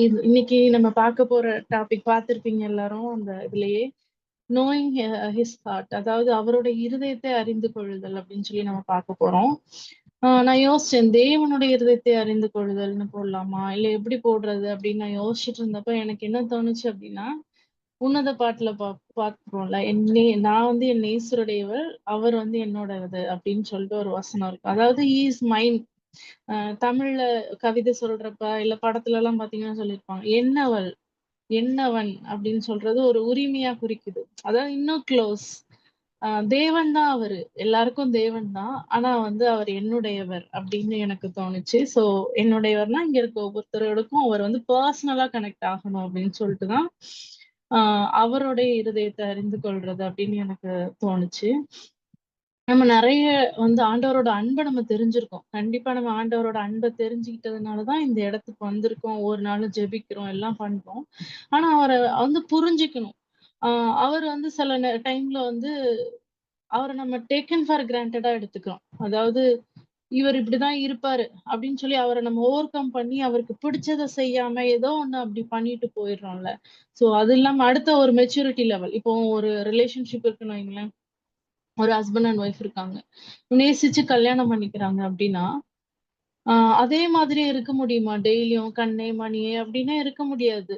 இது இன்னைக்கு நம்ம பார்க்க போற டாபிக் பார்த்திருப்பீங்க எல்லாரும் அந்த இதுலயே நோயிங் ஹிஸ் ஹார்ட், அதாவது அவருடைய இருதயத்தை அறிந்து கொள்ளுதல் அப்படின்னு சொல்லி நம்ம பார்க்க போறோம். நான் யோசிச்சேன், தேவனுடைய இருதயத்தை அறிந்து கொள்ளுதல்னு போடலாமா இல்ல எப்படி போடுறது அப்படின்னு நான் யோசிச்சுட்டு இருந்தப்ப எனக்கு என்ன தோணுச்சு அப்படின்னா, உன்னத பாட்டுல பார்க்கிறோம்ல, நான் வந்து என் நேசருடையவர், அவர் வந்து என்னோடது அப்படின்னு சொல்லிட்டு ஒரு வசனம் இருக்கு. அதாவது he is mine. தமிழ்ல கவிதை சொல்றப்ப இல்ல படத்துல எல்லாம் பாத்தீங்கன்னா சொல்லியிருப்பாங்க, என்னவள் என்னவன் அப்படின்னு சொல்றது ஒரு உரிமையா குறிக்குது. அதாவது இன்னும் க்ளோஸ். தேவன் தான் அவரு, எல்லாருக்கும் தேவன் தான். ஆனா வந்து அவர் என்னுடையவர் அப்படின்னு எனக்கு தோணுச்சு. சோ என்னுடையவர்னா இங்க இருக்க ஒவ்வொருத்தரோடுக்கும் அவர் வந்து பர்சனலா கனெக்ட் ஆகணும் அப்படின்னு சொல்லிட்டு தான் அவருடைய இருதயத்தை அறிந்து கொள்றது அப்படின்னு எனக்கு தோணுச்சு. நம்ம நெறைய வந்து ஆண்டவரோட அன்ப நம்ம தெரிஞ்சிருக்கோம். கண்டிப்பா நம்ம ஆண்டவரோட அன்ப தெரிஞ்சுக்கிட்டதுனால தான் இந்த இடத்துக்கு வந்திருக்கோம். ஒவ்வொரு நாளும் ஜெபிக்கிறோம், எல்லாம் பண்றோம். ஆனா அவர வந்து புரிஞ்சுக்கணும். ஆ அவர் வந்து சில டைம்ல வந்து அவர நம்ம டேக்கன் ஃபார் கிராண்டடா எடுத்துக்கிறோம். அதாவது இவர் இப்படிதான் இருப்பாரு அப்படின்னு சொல்லி அவர நம்ம ஓவர் கம் பண்ணி அவருக்கு பிடிச்சத செய்யாம ஏதோ ஒண்ணு அப்படி பண்ணிட்டு போயிடுறோம்ல. சோ அது இல்லாம அடுத்த ஒரு மெச்சூரிட்டி லெவல். இப்போ ஒரு ரிலேஷன்ஷிப் இருக்குன்னு வைங்களேன். ஒரு ஹஸ்பண்ட் அண்ட் ஒய்ஃப் இருக்காங்க. நேசிச்சு கல்யாணம் பண்ணிக்கிறாங்க அப்டின்னா, ஆ அதே மாதிரியே இருக்க முடியுமா? டெய்லியும் கண்ணே, மணியே அப்டின்னே இருக்க முடியாது.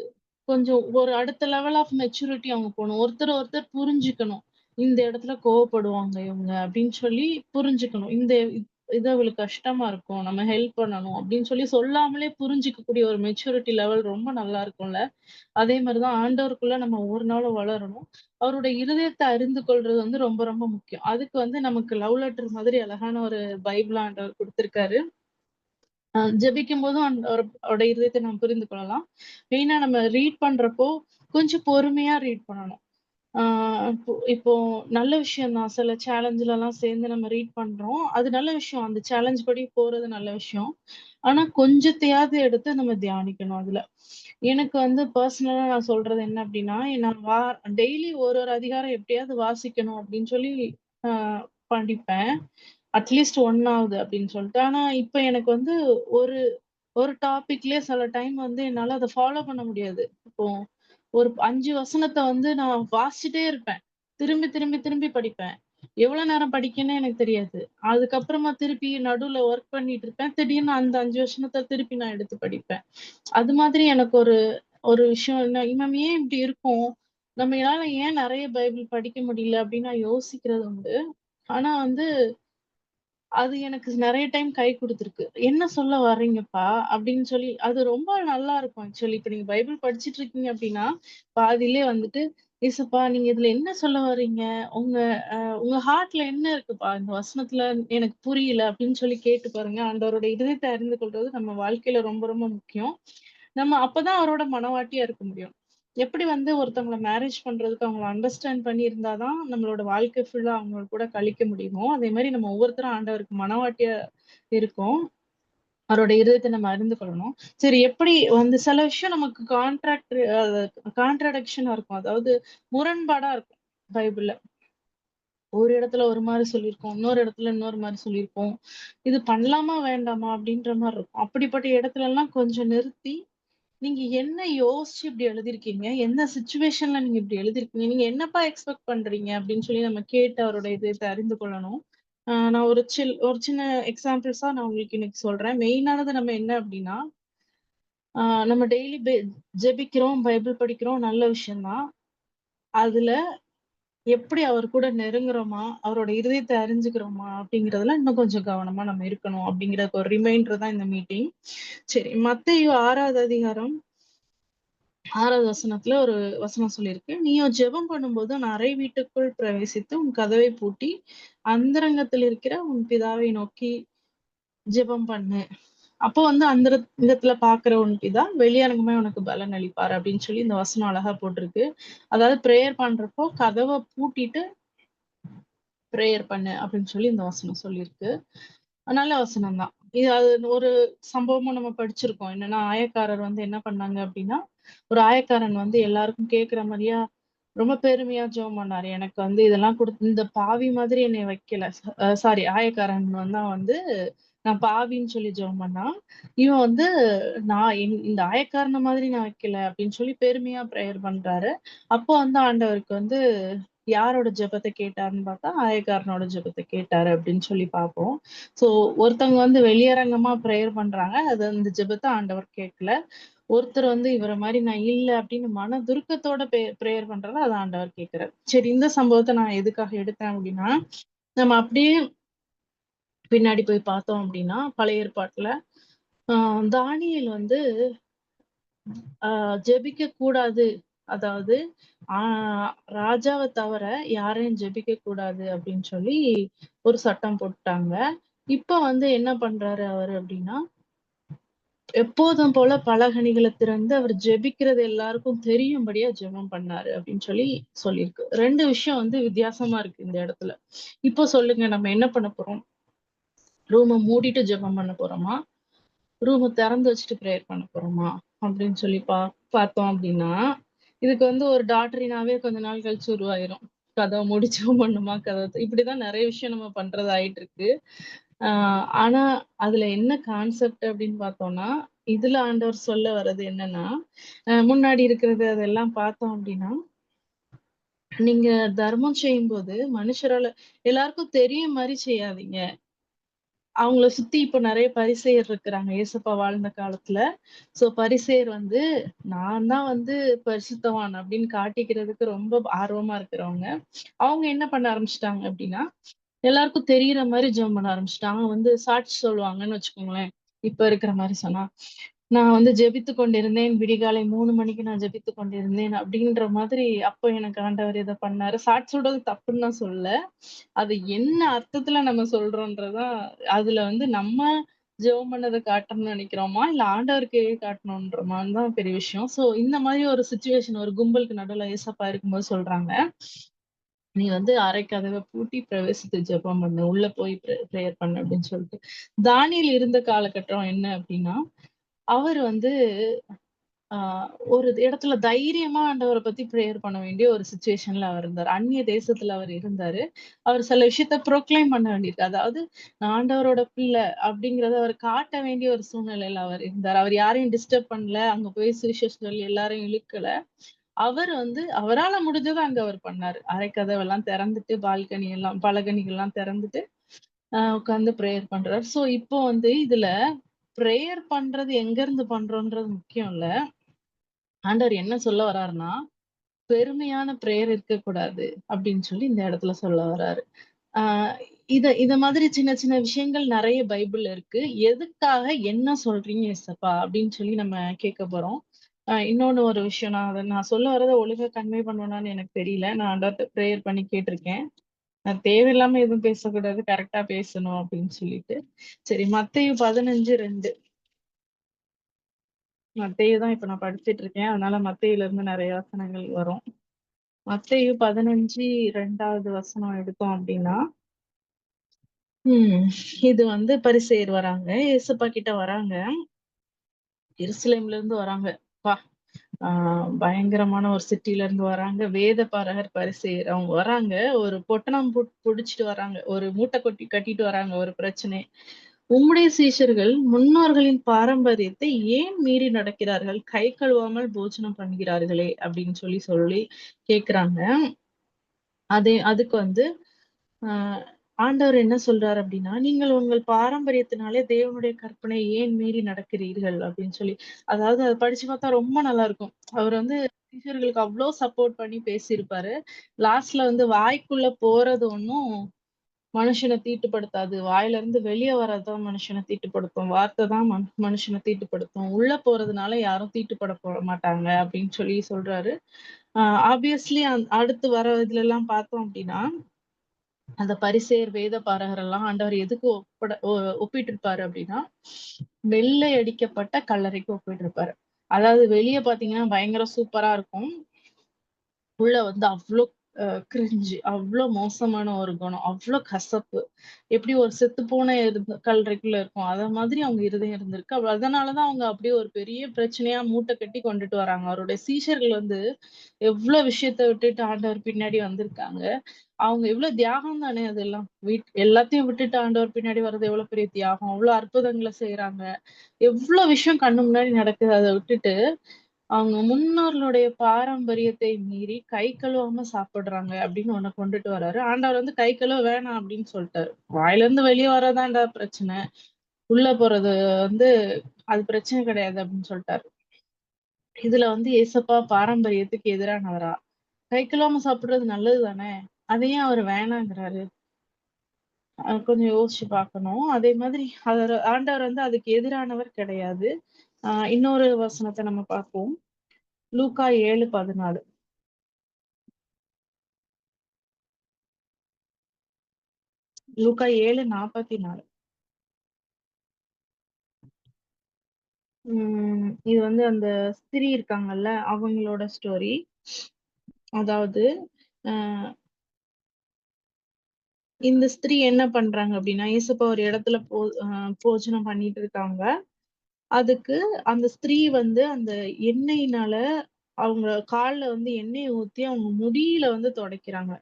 கொஞ்சம் ஒரு அடுத்த லெவல் ஆஃப் மெச்சூரிட்டி அவங்க போணும். ஒருத்தர் புரிஞ்சுக்கணும். இந்த இடத்துல கோவப்படுவாங்க இவங்க அப்டின்னு சொல்லி புரிஞ்சுக்கணும். இது அவளுக்கு கஷ்டமா இருக்கும். நம்ம ஹெல்ப் பண்ணணும் அப்டின்னு சொல்லி சொல்லாமலே புரிஞ்சுக்கக்கூடிய ஒரு மெச்சூரிட்டி லெவல் ரொம்ப நல்லா இருக்கும்ல. அதே மாரி தான் ஆண்டவருக்குள்ள நம்ம ஒவ்வொரு நாளும் வளரணும். அவருடைய இருதயத்த அறிந்து கொள்றது வந்து ரொம்ப ரொம்ப முக்கியம். அதுக்கு வந்து நமக்கு லவ் லெட்டர் மாதிரி அழகான ஒரு பைபிள் ஆண்டவர் குடுத்திருக்காரு. ஜெபிக்கும்போதும் அவரோட இருதயத்த நம்ம புரிந்து கொள்ளலாம். மெயினா நம்ம ரீட் பண்றப்போ, கொஞ்சம் பொறுமையா ரீட் பண்ணணும். ஆ இப்போ இப்போ நல்ல விஷயம் தான். சில சேலஞ்சுலலாம் சேர்ந்து நம்ம ரீட் பண்றோம். அது நல்ல விஷயம். அந்த சேலஞ்ச் படி போறது நல்ல விஷயம். ஆனா கொஞ்சத்தையாவது எடுத்து நம்ம தியானிக்கணும் அதுல. எனக்கு வந்து பர்சனலா நான் சொல்றது என்ன அப்டின்னா, நான் டெய்லி ஒரு அதிகாரம் எப்படியாவது வாசிக்கணும் அப்டின்னு சொல்லி அ படிப்பேன். அட்லீஸ்ட் 1 ஆவது அப்டின்னு சொல்லிட்டு. ஆனா இப்ப எனக்கு வந்து ஒரு ஒரு டாபிக்லயே சில டைம் வந்து என்னால அத ஃபாலோ பண்ண முடியாது. இப்போ ஒரு 5 வசனத்த வந்து நான் வாசிச்சுட்டே இருப்பேன். திரும்பி, திரும்பி, திரும்பி படிப்பேன். எவ்வளோ நேரம் படிக்கன்னே எனக்கு தெரியாது. அதுக்கப்புறமா திருப்பி நடுவுல ஒர்க் பண்ணிட்டு இருப்பேன். திடீர்னு அந்த 5 வசனத்த திருப்பி நான் எடுத்து படிப்பேன். அது மாதிரி எனக்கு ஒரு ஒரு விஷயம் நம்ம ஏன் இப்படி இருக்கோம்? நம்மளால ஏன் நெறைய பைபிள் படிக்க முடியல அப்படின்னு நான் யோசிக்கிறது உண்டு. ஆனா வந்து அது எனக்கு நெறைய டைம் கை குடுத்துருக்கு. "என்ன சொல்ல வர்றீங்கப்பா?" அப்படின்னு சொல்லி அது ரொம்ப நல்லா இருக்கும் ஆக்சுவலி. இப்ப நீங்க பைபிள் படிச்சுட்டு இருக்கீங்க அப்படின்னா, பாதியிலே வந்துட்டு, "ஏசப்பா நீங்க இதுல என்ன சொல்ல வர்றீங்க? உங்க உங்க ஹார்ட்ல என்ன இருக்குப்பா? இந்த வசனத்துல எனக்கு புரியல." அப்படின்னு சொல்லி கேட்டு பாருங்க. ஆண்டவரோட இருதயத்த அறிந்து கொள்றது நம்ம வாழ்க்கையில ரொம்ப ரொம்ப முக்கியம். நம்ம அப்பதான் அவரோட மனவாட்டியா இருக்க முடியும். எப்படி வந்து ஒருத்தவங்கள மேரேஜ் பண்றதுக்கு அவங்கள அண்டர்ஸ்டாண்ட் பண்ணி இருந்தா தான், நம்மளோட வாழ்க்கை ஃபுல்லா அவங்க கூட கழிக்க முடியுமோ, அதே மாரி நம்ம ஒவ்வொருத்தரும் ஆண்டவருக்கு மனவாட்டியா இருக்கோம். அவரோட இருதயத்த நம்ம அறிந்து கொள்ளணும். சரி, எப்படி வந்து சில விஷயம் நமக்கு கான்ட்ராடிக்ஷனா இருக்கும். அதாவது முரண்பாடா இருக்கும் பைபிள்ல. ஒரு இடத்துல ஒரு மாரி சொல்லியிருக்கோம். இன்னொரு இடத்துல இன்னொரு மாரி சொல்லியிருப்போம். இது பண்ணலாமா? வேண்டாமா? அப்படின்ற மாரி இருக்கும். அப்படிப்பட்ட இடத்துலலாம் கொஞ்சம் நிறுத்தி நீங்க என்ன யோசிச்சு இப்படி எழுதியிருக்கீங்க? எந்த சிச்சுவேஷன்ல நீங்க இப்படி எழுதியிருக்கீங்க? நீங்க என்னப்பா எக்ஸ்பெக்ட் பண்றீங்க? அப்படின்னு சொல்லி நம்ம கேட்டு அவரோட இதயத்த அறிந்து கொள்ளணும். நான் ஒரு சின்ன எக்ஸாம்பிள்ஸா நான் உங்களுக்கு இன்னைக்கு சொல்றேன். மெயினானது நம்ம என்ன அப்படின்னா, ஆ நம்ம டெய்லி ஜெபிக்கிறோம், பைபிள் படிக்கிறோம், நல்ல விஷயம் தான். அதுல எப்படி அவர் கூட நெருங்குறோமா? அவரோட இருதயத்த அறிஞ்சுக்கிறோமா? அப்படிங்கிறதுல இன்னும் கொஞ்சம் கவனமா நம்ம இருக்கணும். அப்படிங்கிறதுக்கு ஒரு ரிமைண்டர் தான் இந்த மீட்டிங். சரி, மத்தேயு 6வது அதிகாரம் 6வது வசனத்துல ஒரு வசனம் சொல்லியிருக்கு. "நீயோ ஜெபம் பண்ணும்போது உன் அறை வீட்டுக்குள் பிரவேசித்து, உன் கதவைப் பூட்டி, அந்தரங்கத்தில் இருக்கிற உன் பிதாவை நோக்கி ஜெபம் பண்ணு. அப்போ வந்து அந்தரங்கத்துல பார்க்கிற உன் பிதா வெளியரங்கமாய் உனக்கு பலன் அளிப்பார்." அப்படின்னு சொல்லி இந்த வசனம் அழகா போட்டிருக்கு. அதாவது பிரேயர் பண்றப்போ கதவ பூட்டிட்டு பிரேயர் பண்ணு அப்படின்னு சொல்லி இந்த வசனம் சொல்லியிருக்கு. நல்ல வசனம் தான். அது ஒரு சம்பவமும் நம்ம படிச்சிருக்கோம். என்னன்னா, ஆயக்காரர் வந்து என்ன பண்ணாங்க அப்டின்னா, ஒரு ஆயக்காரன் வந்து எல்லாருக்கும் கேட்கிற மாரியா ரொம்ப பெருமையா ஜெபம் பண்ணாரு. எனக்கு வந்து இதெல்லாம் இந்த பாவி மாதிரி என்னைய வைக்கல. சாரி, ஆயக்காரன் வந்து நான் பாவின்னு சொல்லி ஜெபம் பண்ணா, இவன் வந்து நான் இந்த ஆயக்காரன மாதிரி நான் வைக்கல அப்படின்னு சொல்லி பெருமையா பிரேயர் பண்றாரு. அப்போ வந்து ஆண்டவருக்கு வந்து யாரோட ஜெபத்த கேட்டாருன்னு பார்த்தா, ஆயக்காரனோட ஜெபத்த கேட்டாரு அப்படின்னு சொல்லி பார்ப்போம். ஸோ ஒருத்தவங்க வந்து வெளியரங்கமா பிரேயர் பண்றாங்க. அது அந்த ஜெபத்த ஆண்டவர் கேட்கல. ஒருத்தர் வந்து இவர மாரி நான் இல்ல அப்படின்னு மனதுருக்கத்தோட பிரேயர் பண்றாரு. அத ஆண்டவர் கேட்கிறாரு. சரி, இந்த சம்பவத்த நான் எதுக்காக எடுத்தேன் அப்படின்னா, நம்ம அப்படியே பின்னாடி போய் பார்த்தோம் அப்படின்னா, பழைய ஏற்பாட்டுல ஆ தானியேல் வந்து ஜெபிக்க கூடாது. அதாவது ஆ ராஜாவ தவிர யாரையும் ஜெபிக்க கூடாது அப்படின்னு சொல்லி ஒரு சட்டம் போட்டுட்டாங்க. இப்ப வந்து என்ன பண்றாரு அவரு அப்படின்னா, எப்போதும் போல பலகணிகள திறந்து அவர் ஜெபிக்கிறது எல்லாருக்கும் தெரியும்படியா ஜெபம் பண்ணாரு அப்படின்னு சொல்லி சொல்லியிருக்கு. 2 விஷயம் வந்து வித்தியாசமா இருக்கு இந்த இடத்துல. இப்போ சொல்லுங்க, நம்ம என்ன பண்ண போறோம்? ரூம மூடிட்டு ஜெபம் பண்ண போறோமா? ரூம திறந்து வச்சுட்டு பிரேயர் பண்ண போறோமா? அப்படின்னு சொல்லி பார்த்தோம் அப்படின்னா, இதுக்கு வந்து ஒரு டாக்டரினாவே கொஞ்ச நாள் கழிச்சு உருவாயிரும். கதவ மூடி ஜெபம் பண்ணணுமா? இப்படிதான் நெறைய விஷயம் நம்ம பண்றது ஆயிட்டு இருக்கு. ஆ ஆனா, அதுல என்ன கான்செப்ட் அப்படின்னு பார்த்தோம்னா, இதுல ஆண்டவர் சொல்ல வர்றது என்னன்னா, முன்னாடி இருக்கிறது அதெல்லாம் பார்த்தோம் அப்படின்னா, நீங்க தர்மம் செய்யும்போது மனுஷரால எல்லாருக்கும் தெரியும் மாரி செய்யாதீங்க. அவங்கள சுத்தி இப்ப நெறைய பரிசேயர் இருக்கிறாங்க. இயேசப்பா வாழ்ந்த காலத்துல. பரிசேயர் வந்து நான் தான் வந்து பரிசுத்தவான் அப்படின்னு காட்டிக்கிறதுக்கு ரொம்ப ஆர்வமா இருக்கிறவங்க. அவங்க என்ன பண்ண ஆரம்பிச்சுட்டாங்க அப்படின்னா, எல்லாருக்கும் தெரியிற மாரி ஜெபம் பண்ண ஆரம்பிச்சுட்டாங்க. வந்து சாட்சி சொல்லுவாங்கன்னு வச்சுக்கோங்களேன். இப்ப இருக்கிற மாரி சொன்னா, நான் வந்து ஜெபித்துக் கொண்டிருந்தேன். விடிகாலை 3 மணிக்கு நான் ஜெபித்துக் கொண்டிருந்தேன் அப்படின்ற மாதிரி, அப்ப எனக்கு ஆண்டவர் இத பண்ணாரு. சாட்சி சொல்றது தப்புன்னு நான் சொல்லல. அது என்ன அர்த்தத்துல நம்ம சொல்றோம்ன்றதுதான், அதுல வந்து நம்ம ஜெபம் பண்ணத காட்டணும்னு நெனைக்கிறோமா? இல்ல ஆண்டவருக்கு காட்டணுன்றோமான்னு தான் பெரிய விஷயம். இந்த மாரி ஒரு சிச்சுவேஷன் ஒரு கும்பலுக்கு நடுவுல ஏசப்பா இருக்கும்போது சொல்றாங்க. "நீ வந்து அறை கதவ பூட்டி பிரவேசித்து ஜெபம் பண்ணு. உள்ள போய் பிரேயர் பண்ணு" அப்படின்னு சொல்லிட்டு. தானியேல் இருந்த காலகட்டம் என்ன அப்படின்னா, அவர் வந்து ஆ ஒரு இடத்துல தைரியமா ஆண்டவர பத்தி பிரேயர் பண்ண வேண்டிய ஒரு சிச்சுவேஷன்ல அவர் இருந்தாரு. அந்நிய தேசத்துல அவர் இருந்தாரு. அவர் சில விஷயத்த ப்ரோக்ளைம் பண்ண வேண்டியிருக்கு. அதாவது நான் ஆண்டவரோட பிள்ளை அப்படிங்கிறத அவர் காட்ட வேண்டிய ஒரு சூழ்நிலையில அவர் இருந்தாரு. அவர் யாரையும் டிஸ்டர்ப் பண்ணல. அங்க போய் சுவிசேஷம் சொல்லி எல்லாரையும் இழுக்கல. அவர் வந்து அவரால முடிஞ்சத அங்க அவர் பண்ணாரு. அறைக்கதவெல்லாம் திறந்துட்டு, பால்கனி எல்லாம் பலகணிகள்லாம் திறந்துட்டு, உட்கார்ந்து பிரேயர் பண்றாரு. இப்போ வந்து இதுல பிரேயர் பண்றது எங்க இருந்து பண்றோம்ன்றது முக்கியம் இல்ல. ஆண்டவர் என்ன சொல்ல வர்றாருன்னா, பெருமையான பிரேயர் இருக்கக்கூடாது அப்படின்னு சொல்லி இந்த இடத்துல சொல்ல வர்றாரு. ஆ இத இத மாதிரி சின்ன சின்ன விஷயங்கள் நெறைய பைபிள்ல இருக்கு. எதுக்காக என்ன சொல்றீங்க ஏசப்பா? அப்படின்னு சொல்லி நம்ம கேட்க போறோம். இன்னொன்னு ஒரு விஷயம் நான் சொல்ல வர்றத ஒழுங்கா கன்வே பண்ணுவேனான்னு எனக்கு தெரியல. நான் ஆண்டவர்ட்ட பிரேயர் பண்ணி கேட்டுருக்கேன். தேவையில்லாம எதுவும் பேசக்கூடாது. கரெக்ட்டா பேசணும் அப்படின்னு சொல்லிட்டு. சரி, மத்தேயு 15:2. மத்தேயு தான் இப்ப நான் படிச்சுட்டு இருக்கேன். அதனால மத்தேயுலருந்து நெறைய வசனங்கள் வரும். மத்தேயு 15 2வது வசனம் எடுத்தோம் அப்டின்னா, ம் இது வந்து பரிசேயர் வராங்க. இயேசுப்பா கிட்ட வராங்க. எருசலேம்ல இருந்து வராங்க. அப்பா! ஆ பயங்கரமான ஒரு சிட்டில இருந்து வராங்க. வேதபாரகர், பரிசேயர் அவங்க வராங்க. ஒரு பொட்டணம் புடிச்சுட்டு வராங்க. ஒரு மூட்டை கட்டிட்டு வராங்க ஒரு பிரச்சனை. "உம்முடைய சீஷர்கள் முன்னோர்களின் பாரம்பரியத்தை ஏன் மீறி நடக்கிறார்கள்? கை கழுவாமல் போஜனம் பண்ணுகிறார்களே!" அப்படின்னு சொல்லி கேட்குறாங்க. அதுக்கு வந்து ஆ ஆண்டவர் என்ன சொல்றாரு அப்டின்னா, "நீங்கள் உங்கள் பாரம்பரியத்தினாலே தேவனுடைய கற்பனை ஏன் மீறி நடக்கிறீர்கள்?" அப்டின்னு சொல்லி. அதாவது அத படிச்சு பார்த்தா ரொம்ப நல்லா இருக்கும். அவர் வந்து சீஷர்களுக்கு அவ்ளோ சப்போர்ட் பண்ணி பேசியிருப்பாரு. லாஸ்ட்ல வந்து வாய்க்குள்ள போறது ஒண்ணும் மனுஷன தீட்டுப்படுத்தாது. வாயிலருந்து வெளிய வர்றது தான் மனுஷன தீட்டுப்படுத்தும். வார்த்தை தான் மனுஷன தீட்டுப்படுத்தும். உள்ள போறதுனால யாரும் தீட்டுப்பட மாட்டாங்க அப்டின்னு சொல்லி சொல்றாரு. ஆ ஆப்வியஸ்லி அடுத்து வர இதுலலாம் பார்த்தோம் அப்டின்னா, அந்த பரிசேயர், வேத பாரகரெல்லாம் ஆண்டவர் எதுக்கு ஒப்பிட்டிருப்பாரு அப்டின்னா, வெள்ளை அடிக்கப்பட்ட கல்லறைக்கு ஒப்பிட்டிருப்பாரு. அதாவது வெளிய பார்த்தீங்கன்னா, பயங்கர சூப்பரா இருக்கும். உள்ள வந்து அவ்ளோ கிரிஞ்சு. அவ்ளோ மோசமான ஒரு குணம். அவ்ளோ கசப்பு. எப்படி ஒரு செத்துப்போன கல்லறைக்குள்ள இருக்கும். அத மாதிரி அவங்க இருதயம் இருந்திருக்கு. அதனால தான் அவங்க அப்படியே ஒரு பெரிய பிரச்சனையா மூட்டை கட்டி கொண்டுட்டு வராங்க. அவருடைய சீஷர்கள் வந்து எவ்ளோ விஷயத்த விட்டுட்டு ஆண்டவர் பின்னாடி வந்திருக்காங்க. அவங்க எவ்ளோ தியாகம் தானே அதெல்லாம். எல்லாத்தையும் விட்டுட்டு ஆண்டவர் பின்னாடி வர்றது எவ்ளோ பெரிய தியாகம். அவ்ளோ அற்புதங்கள செய்றாங்க. எவ்ளோ விஷயம் கண்ணு முன்னாடி நடக்குது. அத விட்டுட்டு அவங்க முன்னோர்களுடைய பாரம்பரியத்தை மீறி கை கழுவாம சாப்பிடுறாங்க அப்படின்னு ஒண்ண கொண்டுட்டு வர்றாரு. ஆண்டவர் வந்து கை கழுவ வேணாம் அப்படின்னு சொல்ட்டாரு. வாயில இருந்து வெளிய வர்றதான்டா பிரச்சனை. உள்ள போறது வந்து அது பிரச்சனை கிடையாது அப்படின்னு சொல்ட்டாரு. இதுல வந்து ஏசப்பா பாரம்பரியத்துக்கு எதிரானவரா? கை கழுவாம சாப்பிடுறது நல்லது தானே! அத ஏன் அவரு வேணாங்கிறாரு? கொஞ்சம் யோசிச்சு பார்க்கணும். அதே மாதிரி ஆண்டவர் வந்து அதுக்கு எதிரானவர் கிடையாது. இன்னொரு வசனத்த நம்ம பார்ப்போம். லூக்கா 7:14. லூக்கா 7:44. இது வந்து அந்த ஸ்திரீ இருக்காங்கல்ல, அவங்களோட ஸ்டோரி. அதாவது, அ இந்த ஸ்திரீ என்ன பண்றாங்க அப்டின்னா, இயேசப்பா ஒரு இடத்துல போஜனம் பண்ணிட்டு இருக்காங்க. அதுக்கு அந்த ஸ்திரீ வந்து அந்த எண்ணெயினால அவங்க கால்ல வந்து எண்ணெய ஊத்தி அவங்க முடியில வந்து தொடைக்கிறாங்க.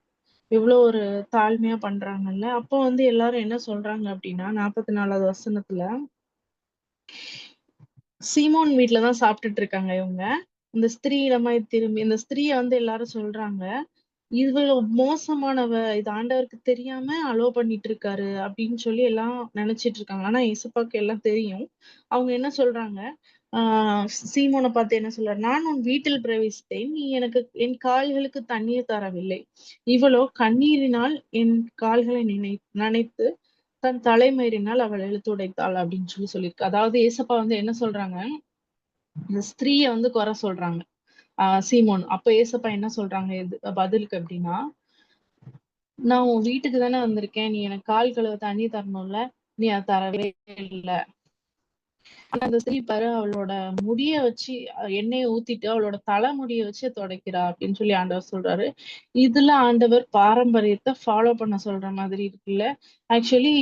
எவ்ளோ ஒரு தாழ்மையா பண்றாங்கல்ல. அப்போ வந்து எல்லாரும் என்ன சொல்றாங்க அப்டின்னா, 44வது வசனத்துல, சீமோன் வீட்ல தான் சாப்பிட்டுட்டு இருக்காங்க இவங்க. இந்த ஸ்திரீ இடமாய் திரும்பி இந்த ஸ்திரீய வந்து எல்லாரும் சொல்றாங்க, "இவள் மோசமானவ. இது ஆண்டவருக்கு தெரியாம அலோவ் பண்ணிட்டு இருக்காரு." அப்படின்னு சொல்லி எல்லாம் நெனச்சிட்டு இருக்காங்க. ஆனா ஏசப்பாக்கு எல்லாம் தெரியும். அவங்க என்ன சொல்றாங்க, ஆ சீமோன பார்த்து என்ன சொல்றாரு, "நான் உன் வீட்டில் பிரவேசித்தேன். நீ எனக்கு என் கால்களுக்கு தண்ணீர் தரவில்லை. இவளோ கண்ணீரினால் என் கால்களை நனைத்து தன் தலைமயிரினால் அவள் துடைத்தாள்." அப்படின்னு சொல்லியிருக்கு. அதாவது ஏசப்பா வந்து என்ன சொல்றாங்க, இந்த ஸ்திரீய வந்து குறை சொல்றாங்க. சீமோன். அப்ப ஏசப்பா என்ன சொல்றாங்க பதிலுக்கு அப்டின்னா, "நான் உன் வீட்டுக்கு தானே வந்திருக்கேன். நீ எனக்கு கால் கழுவ தண்ணி தரணும்ல. நீ அத தரவே இல்ல." ஆனா அந்த ஸ்திரீ பாரு அவளோட முடிய வச்சு எண்ணெய ஊத்திட்டு அவளோட தலைமுடிய வச்சு துடைக்கிறா அப்படின்னு சொல்லி ஆண்டவர் சொல்றாரு. இதுல ஆண்டவர் பாரம்பரியத்த ஃபாலோ பண்ண சொல்ற மாதிரி இருக்குல்ல. ஆக்சுவலி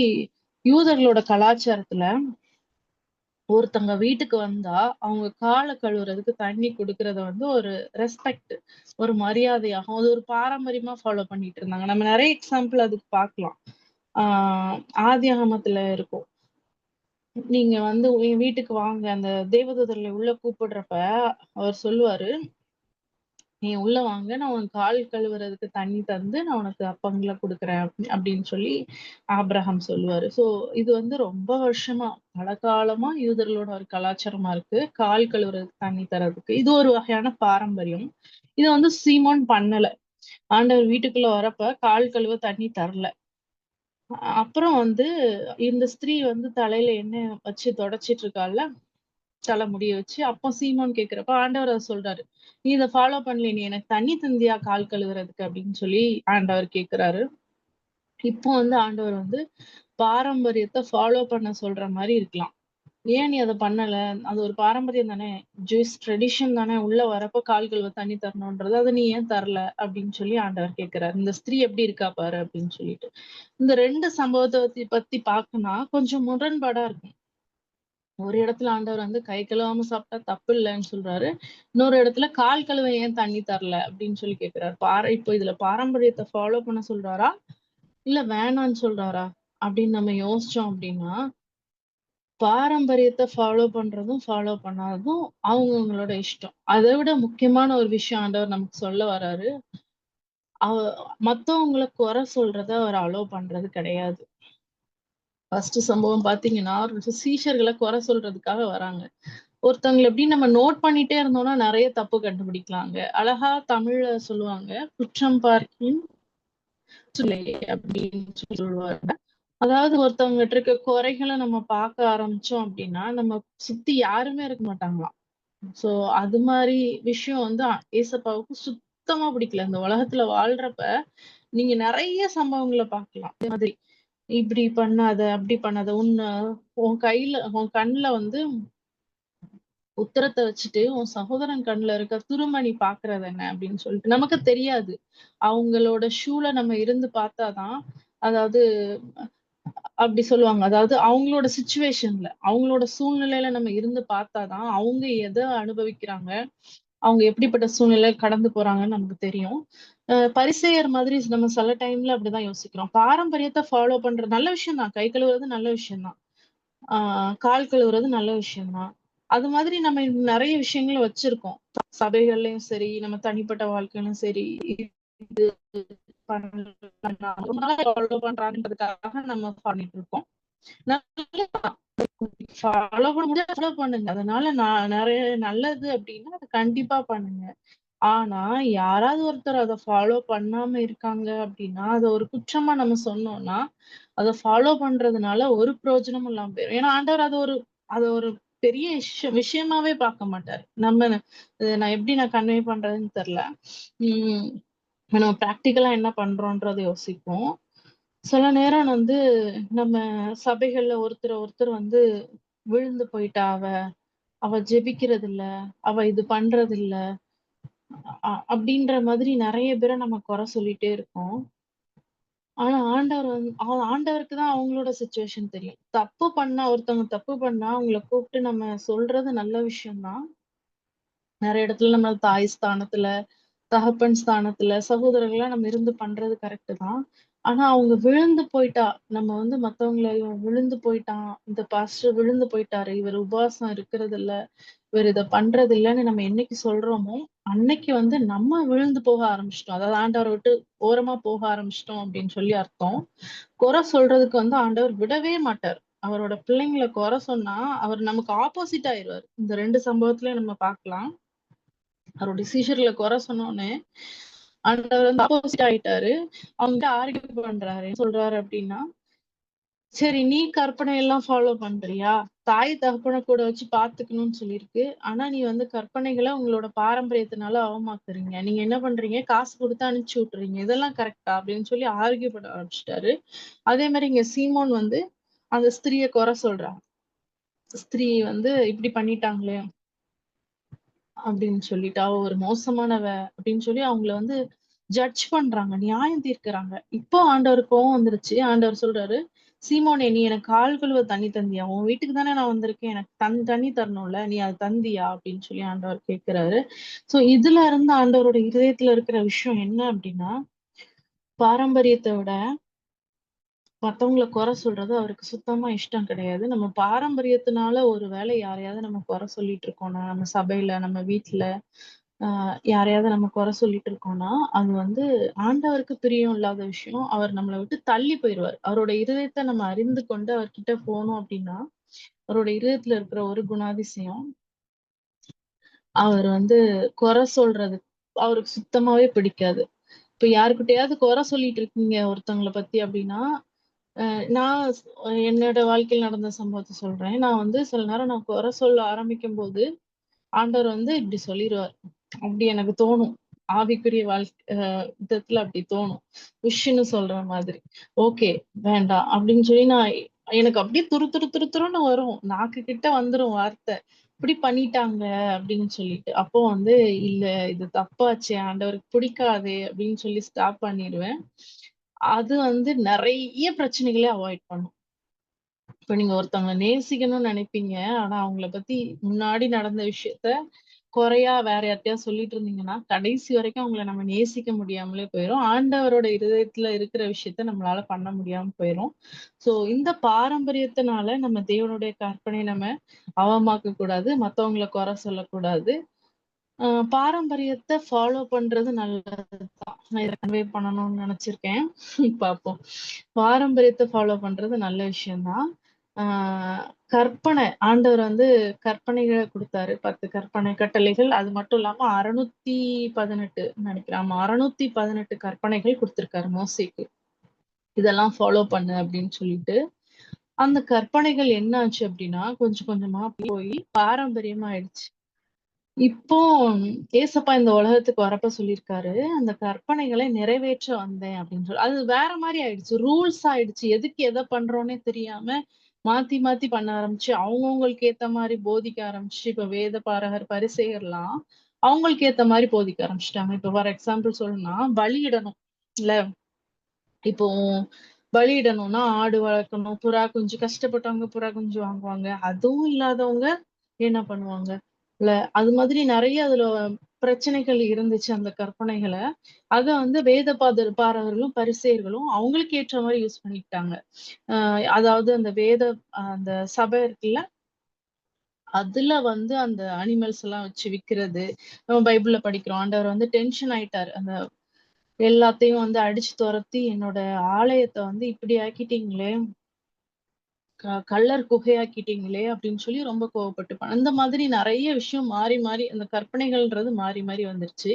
யூதர்களோட கலாச்சாரத்துல ஒருத்தவங்க வீட்டுக்கு வந்தா, அவங்க கால கழுவுறதுக்கு தண்ணி குடுக்குறத வந்து ஒரு ரெஸ்பெக்ட், ஒரு மரியாதையாகவும், அது ஒரு பாரம்பரியமா ஃபாலோ பண்ணிட்டு இருந்தாங்க. நம்ம நெறைய எக்ஸாம்பிள் அதுக்கு பார்க்கலாம். ஆ ஆதியாகமத்துல இருக்கும். நீங்க வந்து என் வீட்டுக்கு வாங்க. அந்த தேவதூதர்கள உள்ள கூப்பிடுறப்ப, அவர் சொல்லுவாரு, "நீ உள்ள வாங்க. நான் உனக்கு கால் கழுவுறதுக்கு தண்ணி தந்து, நான் உனக்கு அப்பங்கள குடுக்குறேன்." அப்படின்னு சொல்லி ஆபிரகாம் சொல்லுவாரு. ஸோ இது வந்து ரொம்ப வருஷமா, பல காலமா யூதர்களோட ஒரு கலாச்சாரமா இருக்கு. கால் கழுவுறதுக்கு தண்ணி தர்றதுக்கு. இது ஒரு வகையான பாரம்பரியம். இத வந்து சீமோன் பண்ணல. ஆண்டவர் வீட்டுக்குள்ள வரப்ப கால் கழுவ தண்ணி தரல. அப்புறம் வந்து இந்த ஸ்திரீ வந்து தலையில எண்ணெய் வச்சு தொடச்சிட்டு இருக்கால்ல, தலைமுடிய வச்சு. அப்போ சீமோன் கேட்கிறப்ப ஆண்டவர் அத சொல்றாரு. "நீ இத ஃபாலோ பண்ணல. நீ எனக்கு தண்ணி தந்தியா கால் கழுவுறதுக்கு?" அப்படின்னு சொல்லி ஆண்டவர் கேட்கிறாரு. இப்போ வந்து ஆண்டவர் வந்து பாரம்பரியத்த ஃபாலோ பண்ண சொல்ற மாரி இருக்கலாம். "ஏன் நீ அத பண்ணல? அது ஒரு பாரம்பரியம் தானே! ஜூஸ் ட்ரெடிஷன் தானே! உள்ள வரப்ப கால் கழுவ தண்ணீ தரணுன்றது. அத நீ ஏன் தரல?" அப்படின்னு சொல்லி ஆண்டவர் கேட்கிறாரு. "இந்த ஸ்திரீ எப்படி இருக்கா பாரு" அப்படின்னு சொல்லிட்டு. இந்த 2 சம்பவத்த பத்தி பார்க்கனா கொஞ்சம் முரண்பாடா இருக்கும். ஒரு இடத்துல ஆண்டவர் வந்து கை கழுவாம சாப்பிட்டா தப்பு இல்லன்னு சொல்றாரு. இன்னொரு இடத்துல கால் கழுவ ஏன் தண்ணீ தரல அப்படின்னு சொல்லி கேட்கிறாரு. இப்போ இதுல பாரம்பரியத்த ஃபாலோ பண்ண சொல்றாரா? இல்ல வேணான்னு சொல்றாரா? அப்படின்னு நம்ம யோசிச்சோம் அப்படின்னா, பாரம்பரியத்த ஃபாலோ பண்றதும், ஃபாலோ பண்ணாததும் அவங்கவங்களோட இஷ்டம். அத விட முக்கியமான ஒரு விஷயம் ஆண்டவர் நமக்கு சொல்ல வராரு. அவ மத்தவங்கள குறை சொல்றத அவர் அலோவ் பண்றது கிடையாது. ஃபர்ஸ்ட் சம்பவம் பார்த்தீங்கன்னா, சீஷர்கள குறை சொல்றதுக்காக வராங்க. ஒருத்தவங்கள எப்படி நம்ம நோட் பண்ணிட்டே இருந்தோம்னா, நெறைய தப்பு கண்டுபிடிக்கலாங்க. அழகா தமிழ்ல சொல்லுவாங்க, "குற்றம் பார்க்கின் அப்படின்னு சொல்லுவாங்க. அதாவது ஒருத்தவங்ககிட்ட இருக்க குறைகள நம்ம பார்க்க ஆரம்பிச்சோம் அப்படின்னா, நம்ம சுத்தி யாருமே இருக்க மாட்டாங்களாம். ஸோ அது மாரி விஷயம் வந்து ஏசப்பாவுக்கு சுத்தமா பிடிக்கல. இந்த உலகத்துல வாழ்றப்ப, நீங்க நெறைய சம்பவங்கள பார்க்கலாம். அதே மாதிரி இப்படி பண்ணாத, அப்படி பண்ணாத, உன் கையில உன் கண்ல வந்து உத்தரத்த வச்சுட்டு, "உன் சகோதரன் கண்ல இருக்க துரும்ப நீ பார்க்கிறது என்ன?" அப்படின்னு சொல்லிட்டு. நமக்கு தெரியாது. அவங்களோட ஷூல நம்ம இருந்து பார்த்தா தான், அதாவது அப்படி சொல்லுவாங்க. அதாவது அவங்களோட சிச்சுவேஷன்ல, அவங்களோட சூழ்நிலையில நம்ம இருந்து பார்த்தா தான், அவங்க எத அனுபவிக்கிறாங்க, அவங்க எப்படிப்பட்ட சூழ்நிலை கடந்து போறாங்கன்னு நமக்கு தெரியும். பரிசேயர் மாதிரி நம்ம சில டைம்ல அப்படிதான் யோசிக்கிறோம். பாரம்பரியத்த ஃபாலோ பண்ற நல்ல விஷயம் தான். கை கழுவுறது நல்ல விஷயம் தான். ஆ கால் கழுவுறது நல்ல விஷயம் தான். அது மாதிரி நம்ம நெறைய விஷயங்கள வச்சிருக்கோம். சபைகள்லயும் சரி, நம்ம தனிப்பட்ட வாழ்க்கையிலும் சரி, ஃபாலோ பண்றாங்கன்றதுக்காக நம்ம பண்ணிட்டு இருக்கோம். நல்லதுதான். ஃபாலோ பண்ண முடிஞ்சா ஃபாலோ பண்ணுங்க. அதனால நான் நெறைய நல்லது அப்டின்னா, அத கண்டிப்பா பண்ணுங்க. ஆனா, யாராவது ஒருத்தர் அத ஃபாலோ பண்ணாம இருக்காங்க அப்டின்னா, அத ஒரு குற்றமா நம்ம சொன்னோம்னா, அத ஃபாலோ பண்றதுனால ஒரு பிரயோஜனமும் இல்லாம போயிரும். ஏன்னா, ஆண்டவர் அத ஒரு பெரிய விஷயமாவே பார்க்க மாட்டாரு. நான் எப்டி கன்வே பண்றதுன்னு தெரியல. ம். நம்ம பிராக்டிகலா என்ன பண்றோன்றத யோசிப்போம். சில நேரம் நம்ம சபைகள்ல ஒருத்தர் விழுந்து போயிட்டா அவ. அவ ஜெபிக்கிறதில்ல. அவ இது பண்றதில்ல. அப்படின்ற மாதிரி நெறைய பேர நம்ம குறை சொல்லிட்டே இருக்கோம். ஆனா ஆண்டவருக்கு தான் அவங்களோட சிச்சுவேஷன் தெரியும். ஒருத்தவங்க தப்பு பண்ணா அவங்கள கூப்பிட்டு நம்ம சொல்றது நல்ல விஷயம் தான். நெறைய இடத்துல நம்ம தாய் ஸ்தானத்துல, தகப்பன் ஸ்தானத்துல, சகோதரர்களா நம்ம இருந்து பண்றது கரெக்ட்டு தான். ஆனா அவங்க விழுந்து போயிட்டா, நம்ம மத்தவங்கள இவன் விழுந்து போயிட்டான், இந்த பாஸ்டர் விழுந்து போயிட்டாரு, இவர் உபவாசம் இருக்கிறதில்ல, இவர் இத பண்றதில்லன்னு நம்ம என்னைக்கு சொல்றோமோ, அன்னைக்கு நம்ம விழுந்து போக ஆரம்பிச்சுட்டோம். அதாவது ஆண்டவர விட்டு ஓரமா போக ஆரம்பிச்சுட்டோம் அப்படின்னு சொல்லி அர்த்தம். குறை சொல்றதுக்கு ஆண்டவர் விடவே மாட்டார். அவரோட பிள்ளைங்கள குறை சொன்னா, அவர் நமக்கு ஆப்போசிட் ஆயிருவாரு. இந்த 2 சம்பவத்திலயும் நம்ம பார்க்கலாம். அவருடைய சீஷர்கள குறை சொன்னோனே, ஆண்டவர் ஆப்போசிட் ஆயிட்டாரு. அவங்ககிட்ட ஆர்கியூ பண்றாரு. என்ன சொல்றாரு அப்டின்னா, "சரி நீ கற்பனை எல்லாம் ஃபாலோ பண்றியா? தாய் தகப்பன கூட வச்சு பார்த்துக்கணும்னு சொல்லியிருக்கு. ஆனா நீ கற்பனைகள உங்களோட பாரம்பரியத்தினால அவமாக்குறீங்க. நீங்க என்ன பண்றீங்க? காசு குடுத்து அனுப்பிச்சு விட்டுறீங்க. இதெல்லாம் கரெக்ட்டா?" அப்டின்னு சொல்லி ஆர்கியூ பண்ண ஆரம்பிச்சுட்டாரு. அதே மாரி இங்க சீமோன் அந்த ஸ்திரிய குறை சொல்றான். ஸ்திரீ இப்டி பண்ணிட்டாங்களே அப்படின்னு சொல்லிட்டு, "அவ ஒரு மோசமானவ" அப்படின்னு சொல்லி அவங்கள ஜட்ஜ் பண்றாங்க. நியாயம் தீர்க்குறாங்க. இப்போ ஆண்டவருக்கு கோவம் வந்துருச்சு. ஆண்டவர் சொல்றாரு, "சீமோனே நீ எனக்கு கால் கழுவ தண்ணி தந்தியா? உன் வீட்டுக்கு தானே நான் வந்திருக்கேன். எனக்கு தண்ணி தரணும்ல. நீ அத தந்தியா?" அப்படின்னு சொல்லி ஆண்டவர் கேட்கிறாரு. சோ இதுல இருந்து ஆண்டவரோட இருதயத்துல இருக்கிற விஷயம் என்ன அப்படின்னா, பாரம்பரியத்த விட மத்தவங்கள குறை சொல்றது அவருக்கு சுத்தமா இஷ்டம் கிடையாது. நம்ம பாரம்பரியத்தினால ஒரு வேளை யாரையாவது நம்ம குறை சொல்லிட்டு இருக்கோம்னா, நம்ம சபையில, நம்ம வீட்ல அ யாரையாவது நம்ம குறை சொல்லிட்டு இருக்கோம்னா, அது ஆண்டவருக்கு பிரியம் இல்லாத விஷயம். அவர் நம்மள விட்டு தள்ளி போயிருவாரு. அவரோட இருதயத்த நம்ம அறிந்து கொண்டு அவர்கிட்ட போனோம் அப்டின்னா, அவரோட இருதயத்துல இருக்கிற ஒரு குணாதிசயம், அவர் குறை சொல்றது அவருக்கு சுத்தமாவே பிடிக்காது. இப்ப யார்கிட்டயாவது குறை சொல்லிட்டு இருக்கீங்க ஒருத்தவங்கள பத்தி அப்டின்னா, நான் என்னோட வாழ்க்கையில நடந்த சம்பவத்த சொல்றேன். சில நேரம் நான் குறை சொல்ல ஆரம்பிக்கும்போது, ஆண்டவர் இப்டி சொல்லிருவாரு. அப்டி எனக்கு தோணும். ஆவிக்குரிய விதத்துல அப்டி தோணும். உஷ்ன்னு சொல்ற மாதிரி. ஓகே, வேண்டாம் அப்டின்னு சொல்லி எனக்கு அப்டியே துரு துரு துரு துருன்னு வரும். நாக்கு கிட்ட வந்துரும் வார்த்தை. இப்டி பண்ணிட்டாங்க அப்டின்னு சொல்லிட்டு. அப்போ இல்ல இது தப்பாச்சே, ஆண்டவருக்கு பிடிக்காதே அப்டின்னு சொல்லி ஸ்டாப் பண்ணிருவேன். அது நெறைய பிரச்சனைகள அவாய்ட் பண்ணும். இப்ப நீங்க ஒருத்தவங்கள நேசிக்கணும்னு நெனைப்பீங்க. ஆனா, அவங்கள பத்தி முன்னாடி நடந்த விஷயத்த குறையா வேற யார்ட்டயாவது சொல்லிட்டு இருந்தீங்கன்னா, கடைசி வரைக்கும் அவங்கள நம்ம நேசிக்க முடியாமலே போயிரும். ஆண்டவரோட இருதயத்துல இருக்கிற விஷயத்த நம்மளால பண்ண முடியாம போயிரும். ஸோ இந்த பாரம்பரியத்தினால நம்ம தேவனுடைய கற்பனை நம்ம அவமாக்க கூடாது. மத்தவங்கள குறை சொல்லக்கூடாது. அ பாரம்பரியத்த ஃபாலோ பண்றது நல்லது தான். நான் இத கன்வே பண்ணணும்னு நெனச்சிருக்கேன். பாப்போம். பாரம்பரியத்த ஃபாலோ பண்றது நல்ல விஷயம் தான். ஆ கற்பனை ஆண்டவர் கற்பனைகள குடுத்தாரு. 10 கற்பனை கட்டளைகள். அது மட்டும் இல்லாம 618 நெனைக்கிறேன். ஆமா 618 கற்பனைகள் குடுத்திருக்காரு மோசேக்கு. இதெல்லாம் ஃபாலோ பண்ணு அப்படின்னு சொல்லிட்டு. அந்த கற்பனைகள் என்ன ஆச்சு அப்படின்னா, கொஞ்சம் கொஞ்சமா போய் பாரம்பரியமா ஆயிடுச்சு. இப்போ ஏசப்பா இந்த உலகத்துக்கு வரப்ப சொல்லியிருக்காரு, "அந்த கற்பனைகளை நிறைவேற்ற வந்தேன்" அப்படின்னு சொல்லி. அது வேற மாரி ஆயிடுச்சு. ரூல்ஸ் ஆயிடுச்சு. எதுக்கு எத பண்றோம்னே தெரியாம, மாத்தி மாத்தி பண்ண ஆரம்பிச்சு, அவங்கவங்களுக்கு ஏத்த மாரி போதிக்க ஆரம்பிச்சு, இப்ப வேத பாரகர், பரிசேயர்லாம் அவங்களுக்கு ஏத்த மாரி போதிக்க ஆரம்பிச்சுட்டாங்க. இப்ப ஃபார் எக்ஸாம்பிள் சொல்லணும்னா, பலியிடணும் இல்ல? இப்போ பலியிடணும்னா, ஆடு வளர்க்கணும், புறா குஞ்சு கஷ்டப்பட்டவங்க புறா குஞ்சு வாங்குவாங்க. அதுவும் இல்லாதவங்க என்ன பண்ணுவாங்க? இல்ல அது மாதிரி நெறைய அதுல பிரச்சனைகள் இருந்துச்சு அந்த கற்பனைகள. அத வந்து வேத பாரகர்களும், பரிசேயர்களும் அவங்களுக்கு ஏற்ற மாரி யூஸ் பண்ணிக்கிட்டாங்க. அ அதாவது அந்த அந்த சபை இருக்குல்ல, அதுல வந்து அந்த அனிமல்ஸ் எல்லாம் வச்சு விக்கிறது. நம்ம பைபிள்ல படிக்கிறோம். ஆண்டவர் வந்து டென்ஷன் ஆயிட்டாரு. அந்த எல்லாத்தையும் வந்து அடிச்சு தொரத்தி, என்னோட ஆலயத்த வந்து இப்படி ஆக்கிட்டீங்களே! கள்ளர் குகையாக்கிட்டீங்களே! அப்படின்னு சொல்லி ரொம்ப கோவப்பட்டுப்பான். அந்த மாதிரி நெறைய விஷயம் மாறி, மாறி அந்த கற்பனைகள்ன்றது மாறி, மாறி வந்துருச்சு.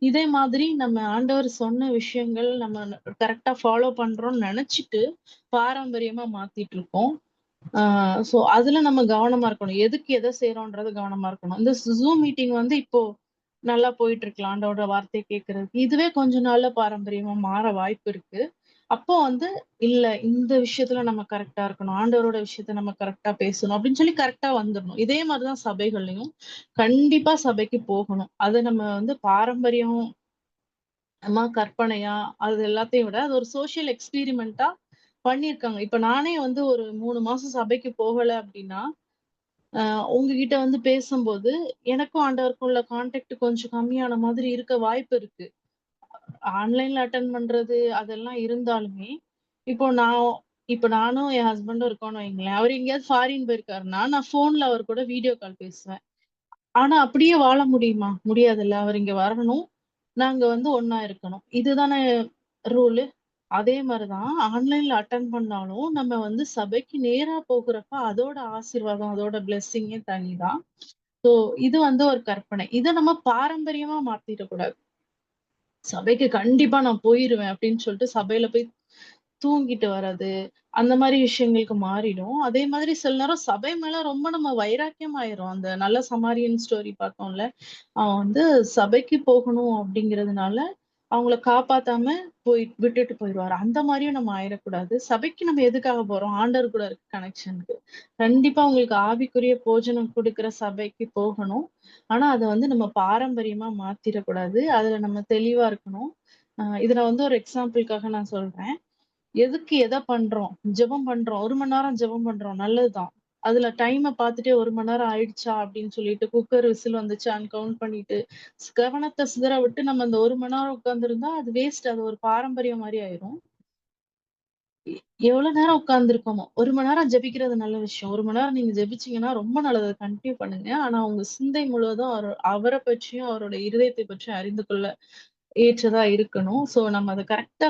இதே மாதிரி நம்ம ஆண்டவர் சொன்ன விஷயங்கள் நம்ம கரெக்ட்டா ஃபாலோ பண்றோம்னு நெனச்சுட்டு, பாரம்பரியமா மாத்திட்டு இருக்கோம். ஆ சோ அதுல நம்ம கவனமா இருக்கணும். எதுக்கு எத செய்றோம்ன்றது கவனமா இருக்கணும். இந்த Zoom மீட்டிங் வந்து இப்போ நல்லா போயிட்டு இருக்கலாம். ஆண்டவரோட வார்த்தைய கேட்கறதுக்கு. இதுவே கொஞ்ச நாள்ல பாரம்பரியமா மாற வாய்ப்பு இருக்கு. அப்போ வந்து இல்ல இந்த விஷயத்துல நம்ம கரெக்ட்டா இருக்கணும். ஆண்டவரோட விஷயத்த நம்ம கரெக்ட்டா பேசணும் அப்படின்னு சொல்லி கரெக்ட்டா வந்துரணும். இதே மாரி தான் சபைகள்லயும் கண்டிப்பா சபைக்கு போகணும். அத நம்ம வந்து பாரம்பரியம் கற்பனையா அது எல்லாத்தையும் விட அது ஒரு சோசியல் எக்ஸ்பெரிமென்ட்டா பண்ணியிருக்காங்க. இப்ப நானே வந்து ஒரு 3 மாசம் சபைக்கு போகல அப்படின்னா, அ உங்ககிட்ட வந்து பேசும்போது, எனக்கும் ஆண்டவருக்கும் உள்ள கான்டாக்ட் கொஞ்சம் கம்மியான மாதிரி இருக்க வாய்ப்பு இருக்கு. ஆன்லைன்ல அட்டெண்ட் பண்றது அதெல்லாம் இருந்தாலுமே, இப்போ நான் இப்ப நானும் என் ஹஸ்பண்டும் இருக்கோம்னு வைங்களேன். அவரு எங்கேயாவது ஃபாரின் போயிருக்காருன்னா, நான் ஃபோன்ல அவர் கூட வீடியோ கால் பேசுவேன். ஆனா அப்படியே வாழ முடியுமா? முடியாதுல்ல. அவர் இங்க வரணும். நாங்க வந்து ஒண்ணா இருக்கணும். இதுதானே ரூலு. அதே மாரி தான் ஆன்லைன்ல அட்டெண்ட் பண்ணாலும், நம்ம வந்து சபைக்கு நேரா போகுறப்ப அதோட ஆசீர்வாதம், அதோட பிளெஸ்ஸிங்கே தனி தான். ஸோ இது வந்து ஒரு கற்பனை. இத நம்ம பாரம்பரியமா மாத்திறக் கூடாது. சபைக்கு கண்டிப்பா நான் போயிருவேன் அப்படின்னு சொல்லிட்டு சபையில போய் தூங்கிட்டு வர்றது, அந்த மாரி விஷயங்களுக்கு மாறிடும். அதே மாதிரி சில நேரம் சபை மேல ரொம்ப நம்ம வைராக்கியம் ஆயிரும். அந்த நல்ல சமாரியன் ஸ்டோரி பார்த்தோம்ல. அவன் வந்து சபைக்கு போகணும் அப்படிங்கிறதுனால, அவங்கள காப்பாத்தாம விட்டுட்டு போயிருவாரு. அந்த மாரியும் நம்ம ஆயிறக்கூடாது. சபைக்கு நம்ம எதுக்காக போறோம்? ஆண்டவர் கூட இருக்க கனெக்ஷனுக்கு. கண்டிப்பா உங்களுக்கு ஆவிக்குரிய போஜனம் குடுக்குற சபைக்கு போகணும். ஆனா, அத வந்து நம்ம பாரம்பரியமா மாத்திறக்கூடாது. அதுல நம்ம தெளிவா இருக்கணும். இத நான் வந்து ஒரு எக்ஸாம்பிள்க்காக நான் சொல்றேன். எதுக்கு எத பண்றோம்? ஜெபம் பண்றோம். 1 மணி நேரம் ஜெபம் பண்றோம். நல்லதுதான். அதுல டைம பாத்துட்டே 1 மணி நேரம் ஆயிடுச்சா அப்படின்னு சொல்லிட்டு குக்கர் விசில் வந்துச்சான்னு கவுண்ட் பண்ணிட்டு, கவனத்த சிதற விட்டு நம்ம அந்த 1 மணி நேரம் உட்கார்ந்திருந்தா அது வேஸ்ட். அது ஒரு பாரம்பரியம் மாரி ஆயிரும். எ எவ்வளோ நேரம் உட்கார்ந்திருக்கோமோ, 1 மணி நேரம் ஜெபிக்கிறது நல்ல விஷயம். 1 மணி நேரம் நீங்க ஜெபிச்சீங்கன்னா ரொம்ப நல்லது. அத கன்டின்யூ பண்ணுங்க. ஆனா உங்க சிந்தை முழுவதும் அவர பற்றியும், அவரோட இருதயத்தை பற்றியும் அறிந்து கொள்ள ஏற்றதா இருக்கணும். ஸோ நம்ம அத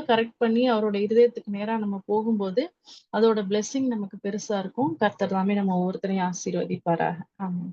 கரெக்ட் பண்ணி அவரோட இருதயத்துக்கு நேரா நம்ம போகும்போது, அதோட பிளெஸ்ஸிங் நமக்கு பெருசா இருக்கும். கர்த்தர் தாமே நம்ம ஒவ்வொருத்தரையும் ஆசீர்வதிப்பாராக. ஆமென்.